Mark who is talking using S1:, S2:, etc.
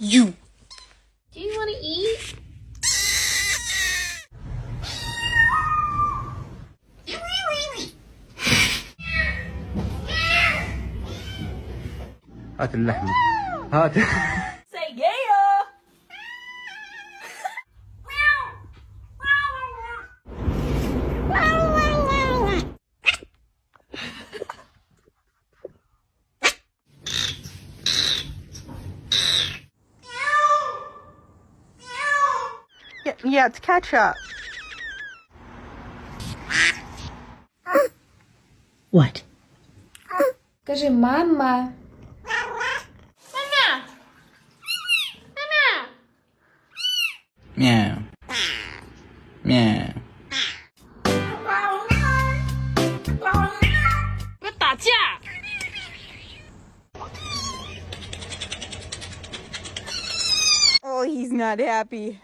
S1: You.
S2: Do you want to eat?
S3: هات اللحمة هات.
S2: Say yeah.
S1: Yeah, it's ketchup.
S4: What?
S2: Скажи, мама.
S3: Meow. Meow.
S2: 别打架。
S1: Oh, he's not happy.